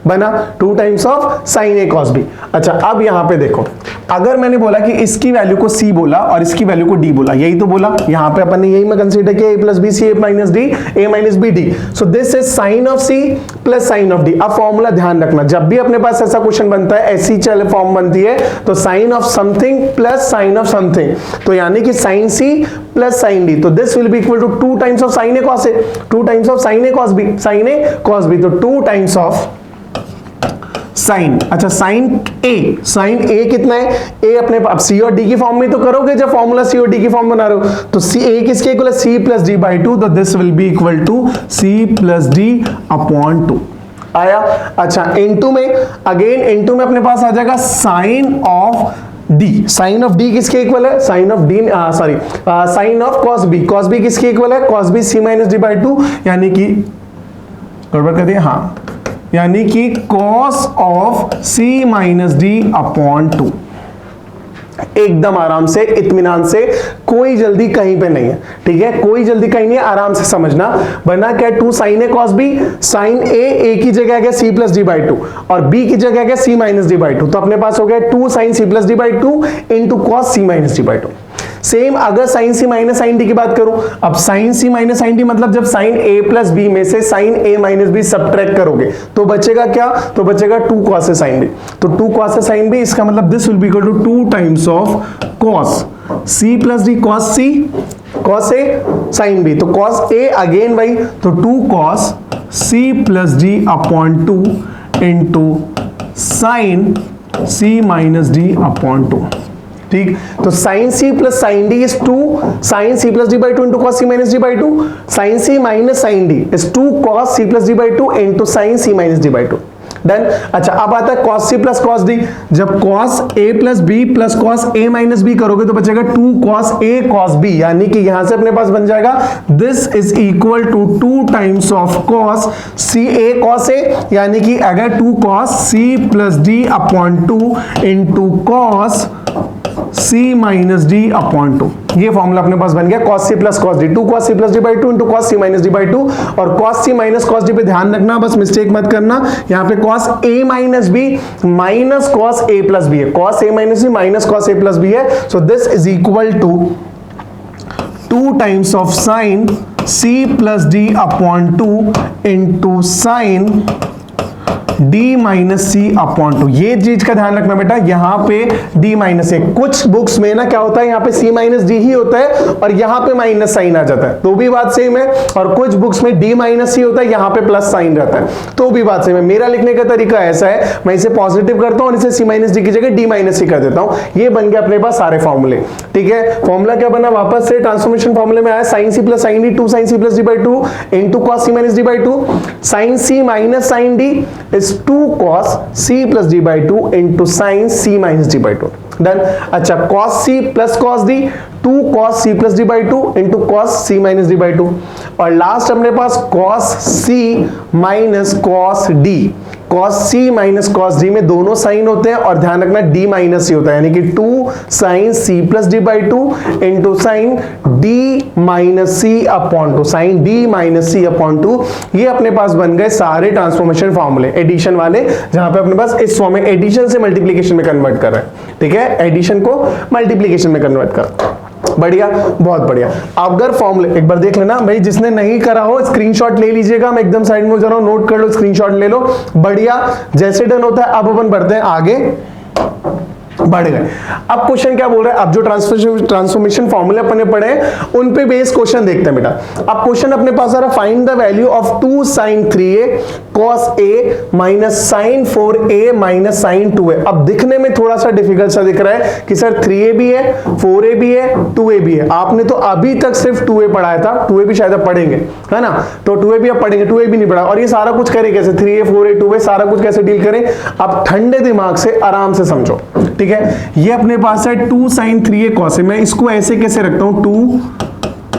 बना 2 times of sine a cos b। अच्छा, अब यहां पे देखो, अगर मैंने बोला कि इसकी वैल्यू को c बोला और इसकी वैल्यू को d बोला, यही तो बोला, यहां पे अपन ने यही मैं कंसीडर किया a plus B C a minus D a minus B D, so this is sine of c plus sine of d। अब फॉर्मूला ध्यान रखना, जब भी अपने पास ऐसा क्वेश्चन बनता है, ऐसी चल फॉर्म बनती है, तो sine of something plus sine of something, तो यानी कि sine c plus sine d, तो this will be equal to 2 times of sine a cos a, 2 times of sine a cos b, sine a cos b, तो 2 times of sine. अच्छा, sine A कितना है, ए अपने अब सी और D की form में तो करोगे जब फॉर्मूला सी और डी की फॉर्म बना रहे हो, तो सी ए किसके इक्वल है, सी प्लस डी बाई 2, तो this will be equal to C plus D upon 2। आया। अच्छा, इनटू में, अगेन इनटू में अपने पास आ जाएगा sine of D, sine of D किसके इक्वल है, sine of D sorry sine of cos B किसके इक्वल है, cos B C minus D by 2, यानी कि गड़बड़ कर दिया, हाँ, यानी कि cos of c minus D upon 2। एकदम आराम से, इत्मीनान से, कोई जल्दी कहीं पे नहीं है, ठीक है, कोई जल्दी कहीं नहीं है, आराम से समझना। बना क्या, 2 sign A cos B, sign A की जगह आ गया c प्लस डी बाई 2 और b की जगह आ गया c माइनस डी बाई 2, तो अपने पास हो गया 2 sine c plus D by 2 into cos c minus D by 2। Same अगर sine C minus sine D की बात करूं, अब sine C minus sine D मतलब जब साइन ए प्लस बी में से sine A minus B subtract करोगे तो बचेगा क्या, तो बचेगा 2 cos a sin b, तो 2 cos a sin b, इसका मतलब this will be equal to 2 times of cos c plus D cos a sin b, तो cos a अगेन भाई, तो 2 cos c plus D upon 2 into sine c minus D upon 2, ठीक। तो sine C plus sine D is 2 sine C plus D by 2 into cos C minus D by 2, sine C minus sine D is 2 cos C plus D by 2 into sine C minus D by 2, done. अच्छा, अब आता है cos c plus cos d, जब cos a plus b plus cos a minus b करोगे तो बचेगा 2 cos a cos b, यानी कि यहां से अपने पास बन जाएगा this is equal to 2 times of cos c a cos a, यानी कि अगर 2 cos c plus d upon 2 into cos c minus D upon 2, ये फॉर्मूला अपने पास बन गया cos c plus cos d, 2 cos c plus d by 2 into cos c minus d by 2, और cos c minus cos d पे ध्यान रखना, बस मिस्टेक मत करना, यहाँ पे cos a minus b minus cos a plus b है, cos a minus b minus cos a plus b है, so this is equal to 2 times of sine c plus d upon 2 into sine d minus C upon 2। ये चीज का ध्यान रखना बेटा, यहाँ पे d माइनस ए, कुछ बुक्स में ना क्या होता है, यहाँ पे c माइनस डी ही होता है और यहाँ पे माइनस साइन आ जाता है, तो भी बात सेम है, और कुछ बुक्स में d माइनस सी होता है, यहाँ पे प्लस साइन रहता है, तो भी बात सेम है। मेरा लिखने का तरीका ऐसा है, मैं इसे पॉजिटिव करता हूँ और इसे c माइनस डी की जगह d माइनस सी कर देता हूँ, ये बन गया अपने पास सारे फॉर्मूले, ठीक है। फॉर्मूला क्या बना, वापस से ट्रांसफॉर्मेशन फॉर्मूले में आया, sine C plus sine D 2 sine C plus D by 2 into cos C minus D by 2, sine C minus sine D is 2 cos c plus d by 2 into sin c minus d by 2, done. अच्छा, cos c plus cos d 2 cos c plus d by 2 into cos c minus d by 2, और last अपने पास cos c minus cos d, cos c minus cos d में दोनों sign होते हैं और ध्यान रखना d माइनस c होता है, यानी कि 2 sin c plus d by 2 into sine d minus c upon 2, sine d minus c upon 2, ये अपने पास बन गए सारे ट्रांसफॉर्मेशन फॉर्मूले एडिशन वाले, जहां पे अपने पास इस फॉर्म में एडिशन से मल्टीप्लिकेशन में कन्वर्ट कर रहे हैं, ठीक है, एडिशन को मल्टीप्लिकेशन में कन्वर्ट कर। बढ़िया, बहुत बढ़िया। अगर फॉर्मूले एक बार देख लेना भाई, जिसने नहीं करा हो स्क्रीनशॉट ले लीजिएगा, मैं एकदम साइड में जा रहा हूं, नोट कर लो, स्क्रीनशॉट ले लो। बढ़िया, जैसे डन होता है अब अपन बढ़ते हैं आगे, बढ़ गए। अब क्वेश्चन क्या बोल रहा है, अब जो ट्रांसफॉर्मेशन फॉर्मूले अपने पढ़े उन पे बेस क्वेश्चन देखते हैं बेटा। अब क्वेश्चन अपने पास आ रहा है, find the value of 2 sin 3a cos a minus sin 4a minus sin 2a। अब दिखने में थोड़ा सा डिफिकल्ट सा दिख रहा है कि सर 3a भी है, 4a भी है, 2a भी है। आपने तो अभी तक सिर्फ 2a पढ़ाया था, 2a भी शायद पढ़ेंगे, है ना, तो 2a भी आप पढ़ेंगे, 2a भी नहीं पढ़ा। और ये सारा कुछ करें कैसे, 3a 4a 2a सारा कुछ कैसे डील करें, आप ठंडे दिमाग से आराम से समझो, ठीक है। ये अपने पास है 2 sin 3a cos a, मैं इसको ऐसे कैसे रखता हूं, 2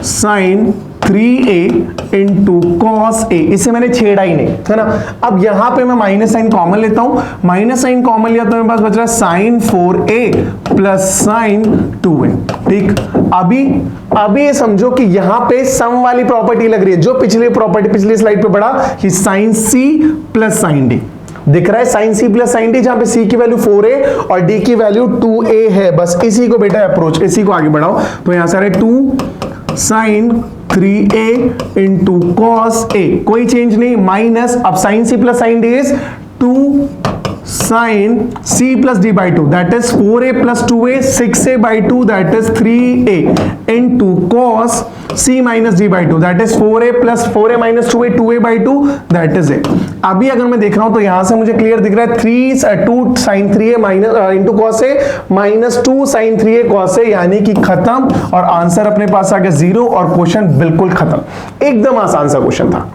sin 3a into cos a, इसे मैंने छेड़ा ही नहीं, है ना। अब यहां पे मैं माइनस साइन कॉमन लेता हूं, माइनस साइन कॉमन लिया तो मेरे पास बच रहा है sin 4a plus sin 2a, ठीक। अभी ये समझो कि यहां पे सम वाली प्रॉपर्टी लग रही है, जो पिछली स्लाइड पे पढ़ा कि sin c plus sin d दिख रहा है, sin c plus sin d, जहां पे c की वैल्यू 4a और d की वैल्यू 2a है। बस इसी को बेटा अप्रोच, इसी को आगे बढ़ाओ, तो यहां से आ रहा है 2 sin 3a into cos a, कोई चेंज नहीं, माइनस, अब sin c plus sin d is 2 sin c plus d by 2 that is 4a plus 2a 6a by 2 that is 3a into cos c minus d by 2 that is 4a plus 4a minus 2a 2a by 2 that is a। अभी अगर मैं देख रहा हूं तो यहां से मुझे क्लियर दिख रहा है 2 sin 3a minus into cos a minus 2 sin 3a cos a, यानी कि खत्म, और आंसर अपने पास आ गया 0 और क्वेश्चन बिल्कुल खत्म। एकदम आसान सा क्वेश्चन था,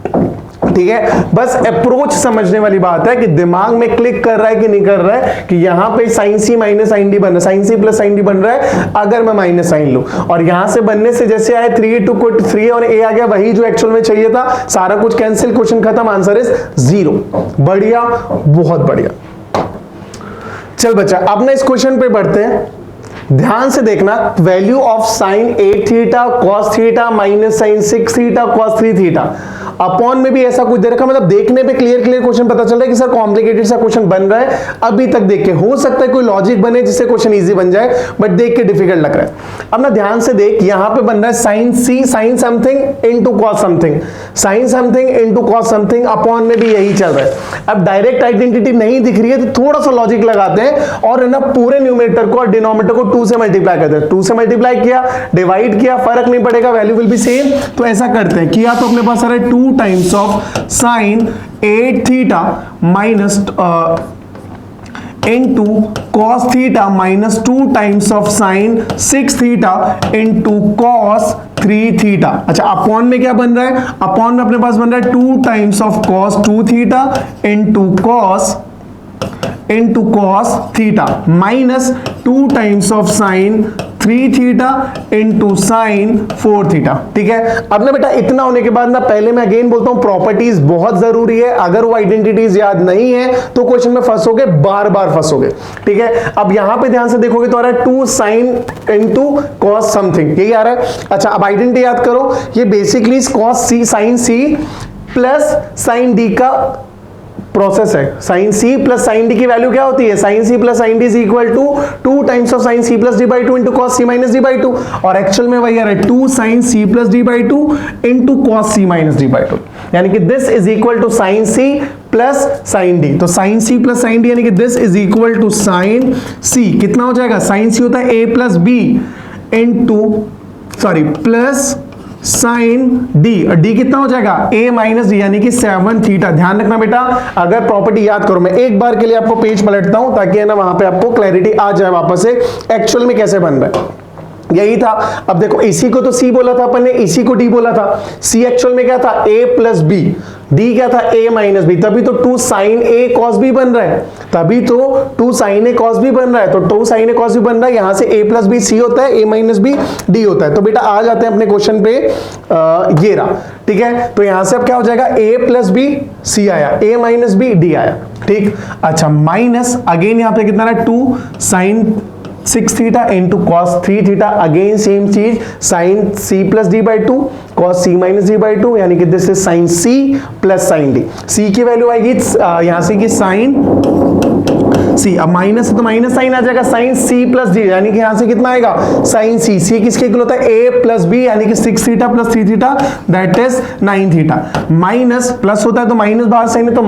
ठीक है। बस अप्रोच समझने वाली बात है कि दिमाग में क्लिक कर रहा है कि नहीं कर रहा है, कि यहां पे sin c minus sin d बन रहा है, sin c plus sin d बन रहा है, अगर मैं माइनस साइन लूं, और यहां से बनने से जैसे आए 3a को 3a और a आ गया, वही जो एक्चुअल में चाहिए था, सारा कुछ कैंसिल, क्वेश्चन खत्म, आंसर इज 0। बढ़िया, बहुत बढ़िया। चल बच्चा, अब ना इस क्वेश्चन पे बढ़ते हैं, ध्यान से देखना, value of sin 8 theta cos theta minus sin 6 theta cos 3 theta, upon में भी ऐसा कुछ दे रखा, मतलब देखने पे क्लियर क्वेश्चन पता चल रहा है कि सर कॉम्प्लिकेटेड सा क्वेश्चन बन रहा है। अभी तक देख के हो सकता है कोई लॉजिक बने जिससे क्वेश्चन इजी बन जाए, बट देख के डिफिकल्ट लग रहा है। अब ना ध्यान से देख, यहां पे बन रहा है sin c sin something into cos something, sin something into cos something, upon में भी यही चल रहा है। अब डायरेक्ट आइडेंटिटी नहीं दिख रही है तो थोड़ा सा लॉजिक लगाते हैं और है ना पूरे न्यूमरेटर को और डिनोमिनेटर को 2 से मल्टीप्लाई करते हैं। 2 से मल्टीप्लाई किया, डिवाइड किया, फर्क नहीं पड़ेगा, वैल्यू विल बी सेम। तो ऐसा करते हैं, किया तो अपने पास आ रहा है 2 times of sin 8 theta minus into cos theta minus 2 times of sin 6 theta into cos 3 theta. अच्छा, अपॉन में क्या बन रहा है, अपॉन में अपने पास बन रहा है 2 times of cos 2 theta into cos theta minus 2 times of sin 3 theta into sin 4 theta, ठीक है। अब ना बेटा इतना होने के बाद ना, पहले मैं अगेन बोलता हूं, प्रॉपर्टीज बहुत जरूरी है। अगर वो आइडेंटिटीज याद नहीं है तो क्वेश्चन में फंसोगे, बार बार फंसोगे, ठीक है। अब यहां पे ध्यान से देखोगे तो आ रहा है 2 sin इंटू cos समथिंग, यही आ रहा है। अच्छा, अब आइडेंटिटी याद करो, ये basically cos c sin c plus sin d का प्रोसेस है। sin c plus sin d की वैल्यू क्या होती है, sin c plus sin d is equal to 2 times of sin c plus d by 2 into cos c minus d by 2, और actual में वही आ रहा है 2 sin c plus d by 2 into cos c minus d by 2, यानी कि this is equal to sin c plus sin d। तो sin c plus sin d यानी कि this is equal to sin c, कितना हो जाएगा, sin c होता है a plus b into plus sin d, और d कितना हो जाएगा, a माइनस डी, यानी कि 7 थीटा। ध्यान रखना बेटा, अगर प्रॉपर्टी याद करो, मैं एक बार के लिए आपको पेज पलटता हूं ताकि है ना वहां पे आपको क्लैरिटी आ जाए वापस से एक्चुअल में कैसे बन रहा है। यही था। अब देखो, इसी को तो c बोला था अपन ने, इसी को d बोला था। c एक्चुअल में क्या था, a प्लस b, d क्या था, a माइनस b, तभी तो 2 sin a cos b बन रहा है, तभी तो 2 sin a cos b बन रहा है, तो 2 sin a cos b बन रहा है। यहां से a प्लस b c होता है, a माइनस b d होता है। तो बेटा आ जाते हैं अपने क्वेश्चन पे, ये रहा, ठीक है। तो यहां से अब क्या हो जाएगा, a प्लस b c आया, a माइनस b d आया, ठीक। अच्छा, माइनस अगेन यहां पे कितना रहा, 2 sin 6 theta into cos 3 theta, again same चीज, sin c plus d by 2 cos c minus d by 2, यानी कि this is sin c plus sin d। c की वैल्यू आएगी यहां से कि sin सी, अब माइनस है तो माइनस साइन आ जाएगा, साइन सी प्लस डी, यानी कि यहां से कितना आएगा साइन सी, सी किसके इक्वल होता है ए प्लस बी, यानी कि 6 theta plus 3 theta that is 9 theta, minus plus होता है तो माइनस बाहर साइन है तो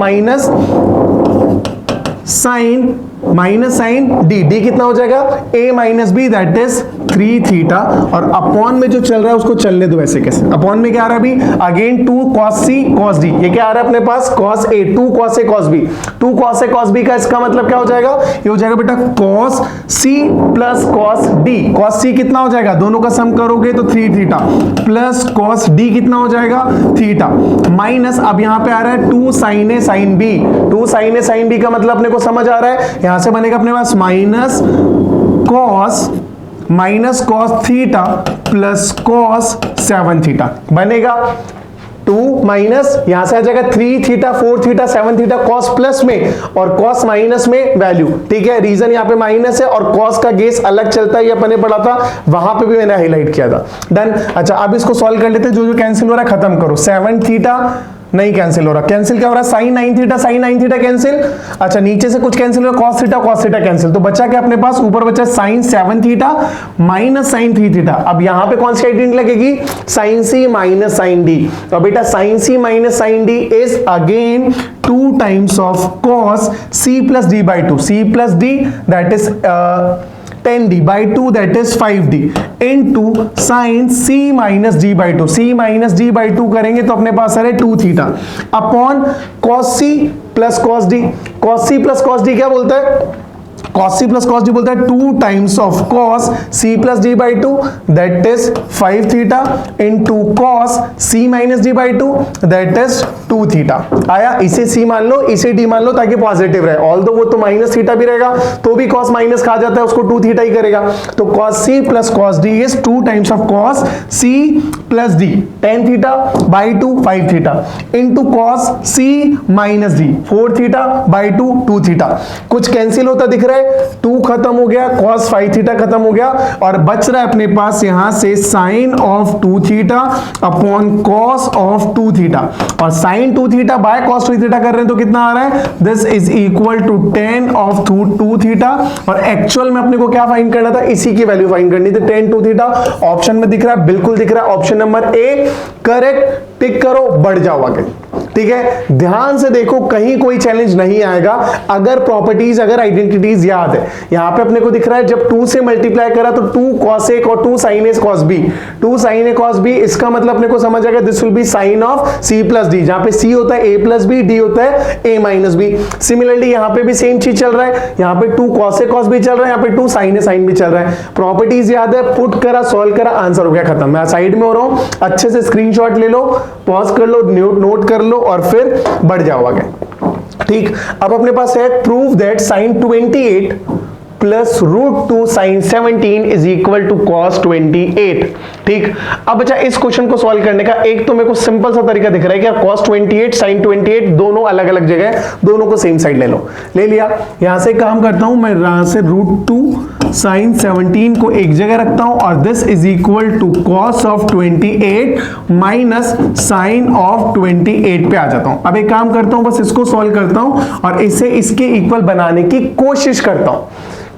माइनस साइन डी, डी कितना हो जाएगा a minus B that is 3 theta, और अपॉन में जो चल रहा है उसको चलने दो ऐसे कैसे, अपॉन में क्या आ रहा है अभी again 2 cos c cos d, ये क्या आ रहा है अपने पास cos a, 2 cos a cos b, 2 cos a cos b का इसका मतलब क्या हो जाएगा, ये हो जाएगा बेटा cos c plus cos d, cos c कितना हो जाएगा दोनों का सम करोगे तो 3 थीटा प्लस cos d कितना हो जाएगा थीटा, माइनस अब यहां पे आ रहा है 2 sin a sin b, 2 sin a sin b का मतलब अपने को समझ आ रहा है, यहां से बनेगा अपने पास minus cos theta plus cos 7 theta बनेगा, 2 माइनस यहां से आ जाएगा 3 theta 4 theta 7 theta cos plus में और कॉस माइनस में वैल्यू, ठीक है, रीजन यहां पे माइनस है और कॉस का गेस अलग चलता है, ये अपने पढ़ा था, वहां पे भी मैंने हाईलाइट किया था, डन। अच्छा अब इसको सॉल्व कर लेते हैं, जो कैंसिल हो रहा है खत्म करो, 7 थीटा नहीं कैंसिल हो रहा, कैंसिल क्या हो रहा है sine 9 theta sine 9 theta cancel, अच्छा नीचे से कुछ कैंसिल हो रहा है cos थीटा कैंसिल, तो बचा क्या अपने पास ऊपर बचा sine 7 theta minus sine 3 theta, अब यहां पे कौन सी आइडेंटिटी लगेगी sine C minus sine D, तो बेटा sine C minus sine D is again 2 times of cos c plus D by 2, c plus D that is 10d by 2 that is 5d into sin c minus d by 2, c minus d by 2 करेंगे तो अपने पास आ रहा है 2 theta upon cos c plus cos d, cos c plus cos d क्या बोलता है cos c plus cos d बोलता है 2 times of cos c plus d by 2 that is 5 theta into cos c minus d by 2 that is 2 theta आया, इसे c मान लो इसे d मान लो ताकि पॉजिटिव रहे, ऑल्दो वो तो माइनस थीटा भी रहेगा तो भी cos माइनस खा जाता है उसको 2 थीटा ही करेगा, तो cos c plus cos d is 2 times of cos c plus d 10 theta by 2 5 theta into cos c minus d 4 theta by 2 2 theta, कुछ कैंसिल होता दिख रहा है, 2 खत्म हो गया cos 5 थीटा खत्म हो गया और बच रहा है अपने पास यहां से sin of 2 theta upon cos of 2 theta, और sin 2 theta by cos 2 theta कर रहे हैं तो कितना आ रहा है, this is equal to 10 of 2 theta, और एक्चुअल में अपने को क्या फाइंड करना था, इसी की वैल्यू फाइंड करनी थी 10 2 थीटा, ऑप्शन में दिख रहा है बिल्कुल दिख रहा है ऑप्शन नंबर ए करेक्ट, टिक करो बढ़ जाओ आगे, ठीक है, ध्यान से देखो कहीं कोई चैलेंज नहीं आएगा अगर प्रॉपर्टीज अगर आइडेंटिटीज याद है, यहां पे अपने को दिख रहा है जब 2 से मल्टीप्लाई करा तो 2 cos a और 2 sin a cos b, 2 sin a cos b इसका मतलब अपने को समझ आएगा this will be sine of c plus d, जहां पे c होता है a प्लस b, d होता है a माइनस b, सिमिलरली यहां पे भी सेम चीज चल रहा है, यहां पे 2 cos a cos b चल रहा है, यहां पे 2 sin a sin b चल रहा है, प्रॉपर्टीज याद है, पुट करा सॉल्व करा आंसर हो गया खत्म, मैं साइड में हो रहा हूं, अच्छे से स्क्रीनशॉट ले लो, पॉज कर लो, नोट कर लो और फिर बढ़ जाओ आगे, ठीक। अब अपने पास है prove that sine 28 plus root 2 sine 17 is equal to cos 28, ठीक। अब बच्चा इस क्वेश्चन को सॉल्व करने का एक तो मेरे को सिंपल सा तरीका दिख रहा है कि cos 28 sin 28 दोनों अलग अलग जगह है, दोनों को सेम साइड ले लो, ले लिया, यहां से काम करता हूं मैं, यहां से रूट 2 साइन 17 को एक जगह रखता हूं और this is equal to cos of 28 minus sine of 28 पे आ जाता हूं। अब एक काम करता हूं, बस इसको सॉल्व करता हूं और इसे इसके इक्वल बनाने की कोशिश करता हूं,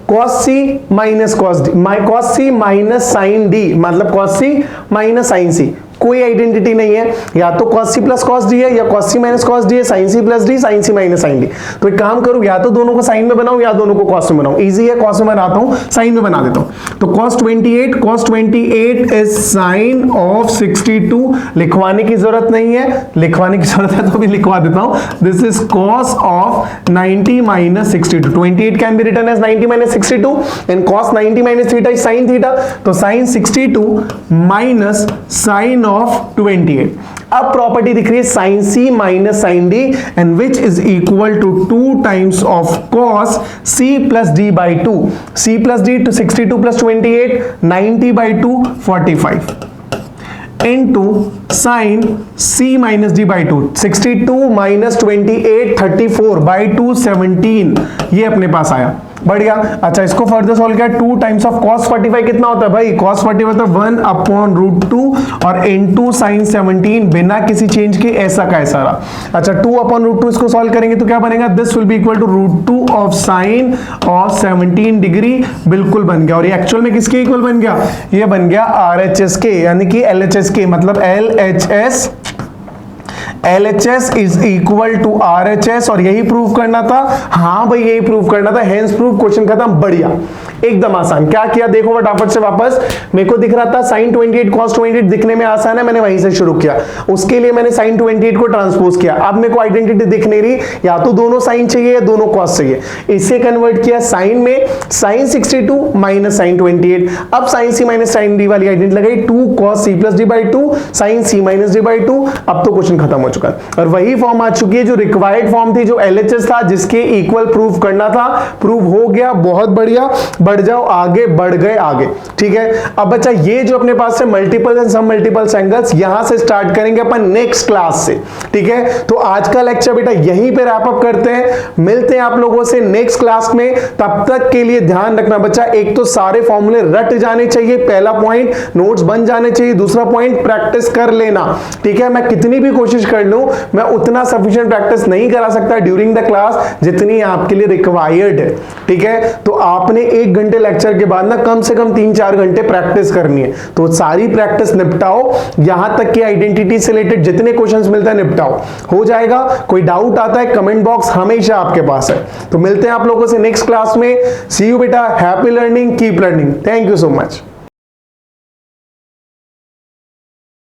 cos c minus cos d, cos c minus sine d मतलब cos c minus sine c, कोई आइडेंटिटी नहीं है, या तो cos c plus cos d है या cos c minus cos d है, sin c plus d sin c minus sin d, तो एक काम करूं या तो दोनों को साइन में बनाऊं या दोनों को cos में बनाऊं, इजी है cos में बनाता हूं, साइन में बना देता हूं, तो cos 28 इज sin ऑफ 62, लिखवाने की जरूरत नहीं है, लिखवाने की जरूरत है तो भी लिखवा देता हूं, this is cos of 90 minus 62, 28 can be written as 90 minus 62 and cos 90 minus theta is sin theta, तो sin 62 माइनस sin ऑफ 28, अब प्रॉपर्टी दिख रही है sin c minus sin d and which is equal to 2 times of cos c plus d by 2, c plus d to 62 प्लस 28 90 by 2 45 into sin c minus d by 2, 62 minus 28 34 by 2 17, ये अपने पास आया, बढ़िया। अच्छा, इसको फर्दर सॉल्व किया, 2 times of cos 45 कितना होता है भाई? cos 45 तो 1/√2 और into sin 17 बिना किसी चेंज के ऐसा का ऐसा रहा। अच्छा, 2/√2 इसको सॉल्व करेंगे तो क्या बनेगा? This will be equal to √2 of sine और 17 डिग्री, बिल्कुल बन गया। और ये एक्चुअल में किसके इक्वल बन गया? ये बन गया RHS के, यानी कि LHS के, मतलब LHS is equal to RHS। और यही प्रूव करना था। हाँ भाई, यही प्रूव करना था। हेंस प्रूव, क्वेश्चन खत्म। बढ़िया, एकदम आसान। क्या किया देखो फटाफट से वापस। मेरे को दिख रहा था sin 28 cos 28 दिखने में आसान है, मैंने वहीं से शुरू किया। उसके लिए मैंने sin 28 को ट्रांसपोज किया। अब मेरे को आइडेंटिटी दिख नहीं रही, या तो दोनों साइन चाहिए या दोनों कॉस चाहिए। इसे कन्वर्ट किया साइन में, sin 62 माइनस sin 28। अब sin c minus sin d वाली आइडेंटिटी लगाई, 2 cos c plus d by 2 sin c minus d by 2। अब तो क्वेश्चन खत्म हो चुका है और वही फॉर्म आ चुकी है जो रिक्वायर्ड फॉर्म थी, जो LHS था, जिसके इक्वल प्रूव करना था। प्रूव हो गया, बहुत बढ़िया। बढ़ जाओ आगे, बढ़ गए आगे। ठीक है, अब बच्चा ये जो अपने पास है multiple and sum multiple angles, यहां से स्टार्ट करेंगे अपन नेक्स्ट क्लास से। ठीक है, तो आज का लेक्चर बेटा यहीं पे रैप अप करते हैं। मिलते हैं आप लोगों से नेक्स्ट क्लास में। तब तक के लिए ध्यान रखना बच्चा, एक तो सारे फॉर्मूले रट जाने चाहिए, पहला पॉइंट, नोट्स बन जाने चाहिए, दूसरा पॉइंट प्रैक्टिस कर लेना। ठीक है, मैं कितनी भी कोशिश कर लूं, मैं उतना सफिशिएंट प्रैक्टिस नहीं करा सकता ड्यूरिंग द क्लास जितनी आपके लिए रिक्वायर्ड है। ठीक है, तो आपने 1 घंटे लेक्चर के बाद ना कम से कम 3-4 घंटे प्रैक्टिस करनी है। तो सारी प्रैक्टिस निपटाओ, यहां तक कि आइडेंटिटी से रिलेटेड जितने क्वेश्चंस मिलते हैं निपटाओ, हो जाएगा। कोई डाउट आता है, कमेंट बॉक्स हमेशा आपके पास है। तो मिलते हैं आप लोगों से नेक्स्ट क्लास में। सी यू बेटा, happy learning, keep learning. Thank you so much.